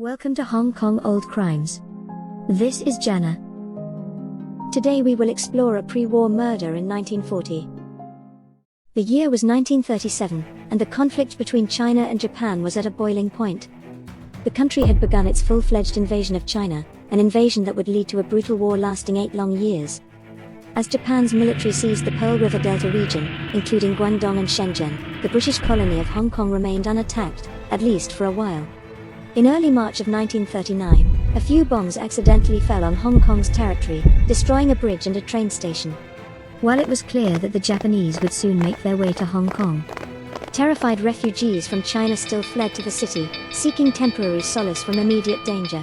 Welcome to Hong Kong Old Crimes. This is Jana. Today we will explore a pre-war murder in 1940. The year was 1937, and the conflict between China and Japan was at a boiling point. The country had begun its full-fledged invasion of China, an invasion that would lead to a brutal war lasting 8 long years. As Japan's military seized the Pearl River Delta region, including Guangdong and Shenzhen, the British colony of Hong Kong remained unattacked, at least for a while. In early March of 1939, a few bombs accidentally fell on Hong Kong's territory, destroying a bridge and a train station. While it was clear that the Japanese would soon make their way to Hong Kong, terrified refugees from China still fled to the city, seeking temporary solace from immediate danger.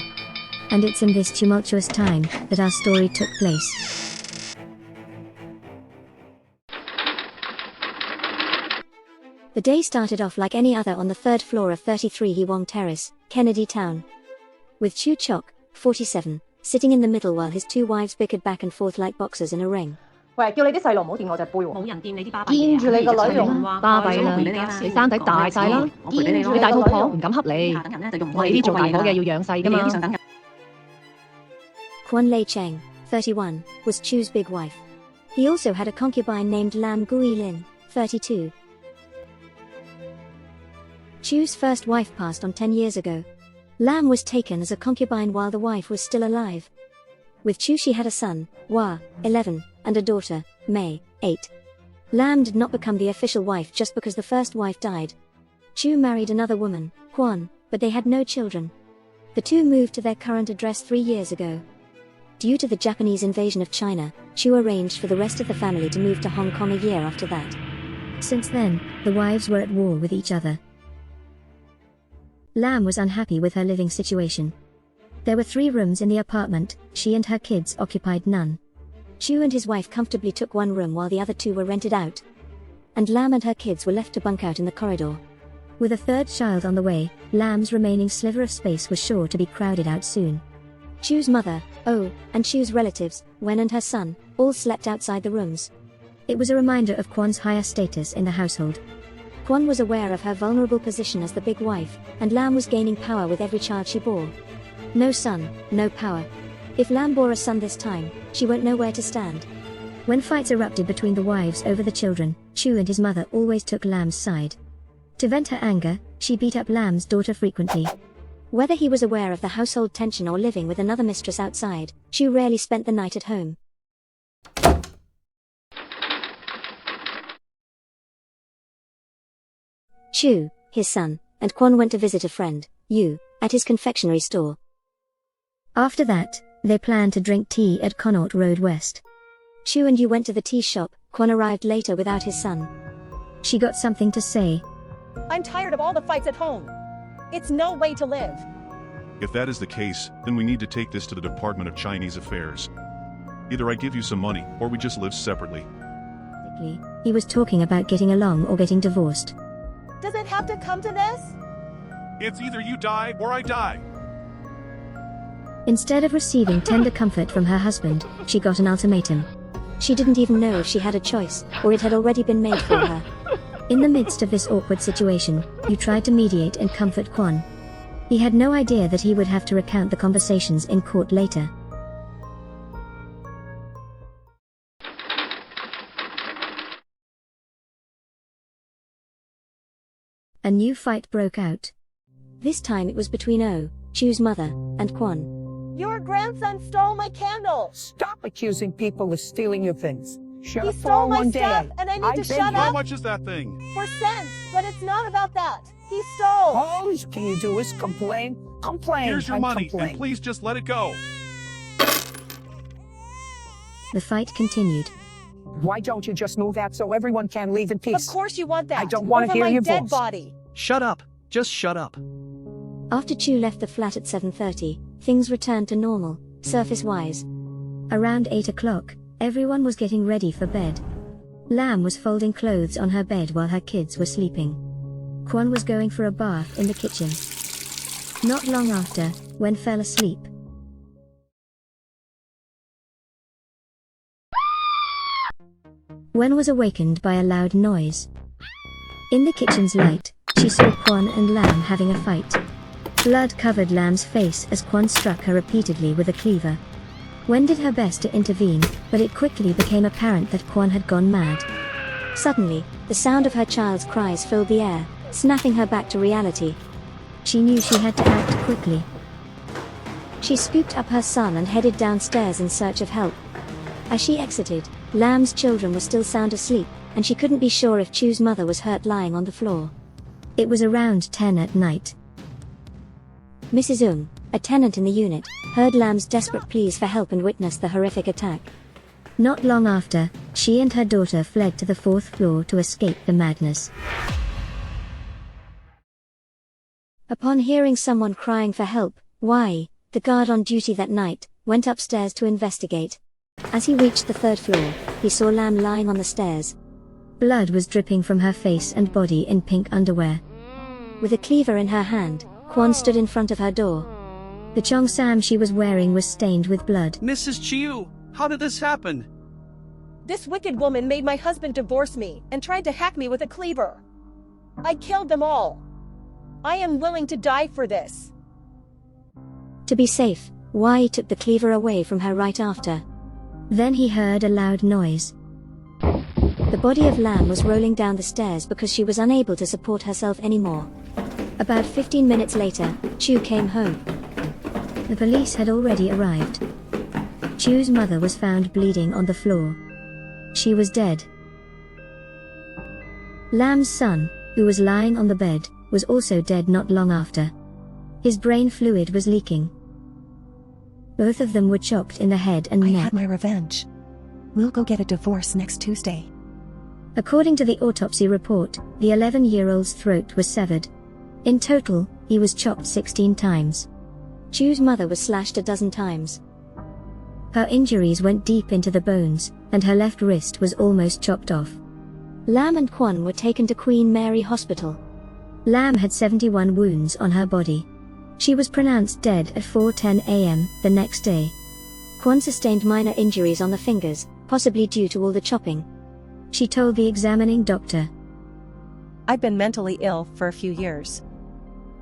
And it's in this tumultuous time that our story took place. The day started off like any other on the third floor of 33 He Wong Terrace, Kennedy Town. With Chu Chok, 47, sitting in the middle while his two wives bickered back and forth like boxers in a ring. 喂，叫你啲細路唔好掂我隻杯喎！冇人掂你啲巴閉嘢見住你個女用巴閉啦，你生仔大晒啦，你大肚婆唔敢恰你，我哋啲做大婆嘅要養細㗎嘛。Quan Lei Cheng, 31, was Chu's big wife. He also had a concubine named Lam Gui Lin, 32. Chu's first wife passed on 10 years ago. Lam was taken as a concubine while the wife was still alive. With Chu she had a son, Hua, 11, and a daughter, Mei, 8. Lam did not become the official wife just because the first wife died. Chu married another woman, Quan, but they had no children. The two moved to their current address 3 years ago. Due to the Japanese invasion of China, Chu arranged for the rest of the family to move to Hong Kong a year after that. Since then, the wives were at war with each other. Lam was unhappy with her living situation. There were 3 rooms in the apartment, she and her kids occupied none. Chu and his wife comfortably took 1 room while the other 2 were rented out. And Lam and her kids were left to bunk out in the corridor. With a 3rd child on the way, Lam's remaining sliver of space was sure to be crowded out soon. Chu's mother, Oh, and Chu's relatives, Wen and her son, all slept outside the rooms. It was a reminder of Quan's higher status in the household. Quan was aware of her vulnerable position as the big wife, and Lam was gaining power with every child she bore. No son, no power. If Lam bore a son this time, she won't know where to stand. When fights erupted between the wives over the children, Chu and his mother always took Lam's side. To vent her anger, she beat up Lam's daughter frequently. Whether he was aware of the household tension or living with another mistress outside, Chu rarely spent the night at home. Chu, his son, and Quan went to visit a friend, Yu, at his confectionery store. After that, they planned to drink tea at Connaught Road West. Chu and Yu went to the tea shop. Quan arrived later without his son. She got something to say. I'm tired of all the fights at home. It's no way to live. If that is the case, then we need to take this to the Department of Chinese Affairs. Either I give you some money, or we just live separately. He was talking about getting along or getting divorced. Does it have to come to this? It's either you die or I die. Instead of receiving tender comfort from her husband, she got an ultimatum. She didn't even know if she had a choice, or it had already been made for her. In the midst of this awkward situation, Yu tried to mediate and comfort Quan. He had no idea that he would have to recount the conversations in court later. A new fight broke out. This time it was between Oh, Chu's mother, and Quan. Your grandson stole my candle. Stop accusing people of stealing your things. Shut He up for stole my one stuff, day. and I need I've to been shut How up much is that thing? for cents. But it's not about that. He stole. All you can do is complain, complain, Here's your and money, complain. and please just let it go. The fight continued. Why don't you just move out so everyone can leave in peace? Of course you want that. I don't want to Over hear my your dead voice. body. Shut up. Just shut up. After Chu left the flat at 7:30, things returned to normal, surface-wise. Around 8 o'clock, everyone was getting ready for bed. Lam was folding clothes on her bed while her kids were sleeping. Quan was going for a bath in the kitchen. Not long after, Wen fell asleep. Wen was awakened by a loud noise. In the kitchen's light, she saw Quan and Lam having a fight. Blood covered Lam's face as Kwon struck her repeatedly with a cleaver. Wen did her best to intervene, but it quickly became apparent that Kwon had gone mad. Suddenly, the sound of her child's cries filled the air, snapping her back to reality. She knew she had to act quickly. She scooped up her son and headed downstairs in search of help. As she exited, Lam's children were still sound asleep, and she couldn't be sure if Chu's mother was hurt lying on the floor. It was around 10 at night. Mrs. a tenant in the unit, heard Lam's desperate pleas for help and witnessed the horrific attack. Not long after, she and her daughter fled to the 4th floor to escape the madness. Upon hearing someone crying for help, the guard on duty that night, went upstairs to investigate. As he reached the 3rd floor, he saw Lam lying on the stairs. Blood was dripping from her face and body in pink underwear. With a cleaver in her hand, Kwon stood in front of her door. The cheongsam she was wearing was stained with blood. Mrs. Chiu, how did this happen? This wicked woman made my husband divorce me and tried to hack me with a cleaver. I killed them all. I am willing to die for this. To be safe, took the cleaver away from her right after. Then he heard a loud noise. The body of Lam was rolling down the stairs because she was unable to support herself anymore. About 15 minutes later, Chu came home. The police had already arrived. Chu's mother was found bleeding on the floor. She was dead. Lam's son, who was lying on the bed, was also dead not long after. His brain fluid was leaking. Both of them were chopped in the head and neck. I had my revenge. We'll go get a divorce next Tuesday. According to the autopsy report, the 11-year-old's throat was severed. In total, he was chopped 16 times. Chu's mother was slashed a dozen times. Her injuries went deep into the bones, and her left wrist was almost chopped off. Lam and Kwon were taken to Queen Mary Hospital. Lam had 71 wounds on her body. She was pronounced dead at 4:10 a.m. the next day. Kwon sustained minor injuries on the fingers, possibly due to all the chopping. She told the examining doctor, "I've been mentally ill for a few years.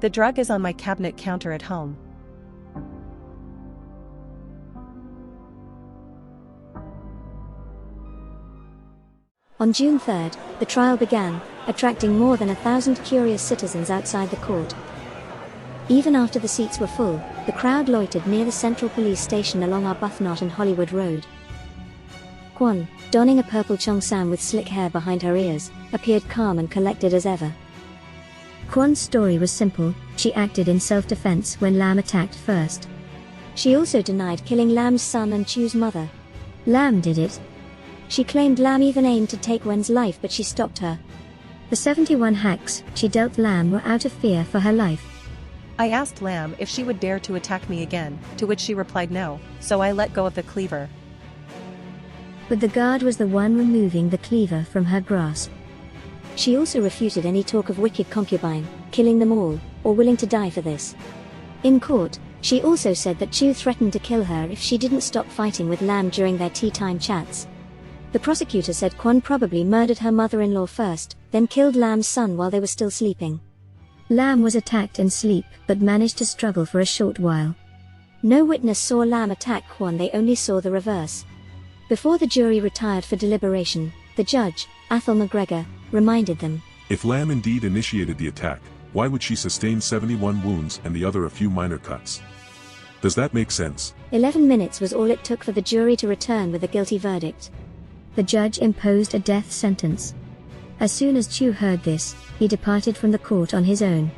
The drug is on my cabinet counter at home." On June 3rd, the trial began, attracting more than 1,000 curious citizens outside the court. Even after the seats were full, the crowd loitered near the Central Police Station along Arbuthnot and Hollywood Road. Kwon, donning a purple cheongsam with slick hair behind her ears, appeared calm and collected as ever. Kwon's story was simple: she acted in self-defense when Lam attacked first. She also denied killing Lam's son and Chu's mother. Lam did it. She claimed Lam even aimed to take Wen's life, but she stopped her. The 71 hacks she dealt Lam were out of fear for her life. I asked Lam if she would dare to attack me again, to which she replied no, so I let go of the cleaver. But the guard was the one removing the cleaver from her grasp. She also refuted any talk of wicked concubine, killing them all, or willing to die for this. In court, she also said that Chu threatened to kill her if she didn't stop fighting with Lam during their tea-time chats. The prosecutor said Kwon probably murdered her mother-in-law first, then killed Lam's son while they were still sleeping. Lam was attacked in sleep but managed to struggle for a short while. No witness saw Lam attack Kwon, they only saw the reverse. Before the jury retired for deliberation, the judge, Athol McGregor, reminded them, If Lam indeed initiated the attack, why would she sustain 71 wounds and the other a few minor cuts? Does that make sense? 11 minutes was all it took for the jury to return with a guilty verdict. The judge imposed a death sentence. As soon as Chu heard this, he departed from the court on his own.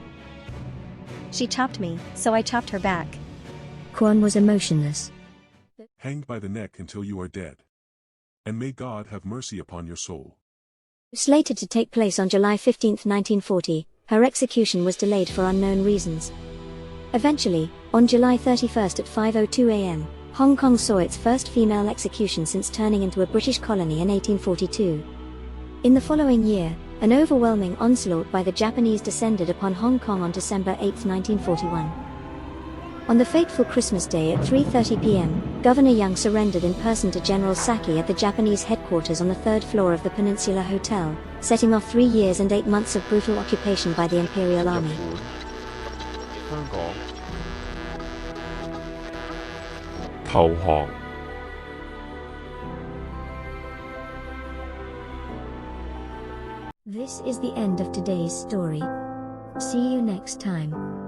She chopped me, so I chopped her back. Kwon was emotionless. Hanged by the neck until you are dead. And may God have mercy upon your soul. Slated to take place on July 15, 1940, her execution was delayed for unknown reasons. Eventually, on July 31 at 5:02 a.m., Hong Kong saw its first female execution since turning into a British colony in 1842. In the following year, an overwhelming onslaught by the Japanese descended upon Hong Kong on December 8, 1941. On the fateful Christmas Day at 3:30 p.m., Governor Young surrendered in person to General Saki at the Japanese headquarters on the 3rd floor of the Peninsula Hotel, setting off 3 years and 8 months of brutal occupation by the Imperial Army. 香港投降。This is the end of today's story. See you next time.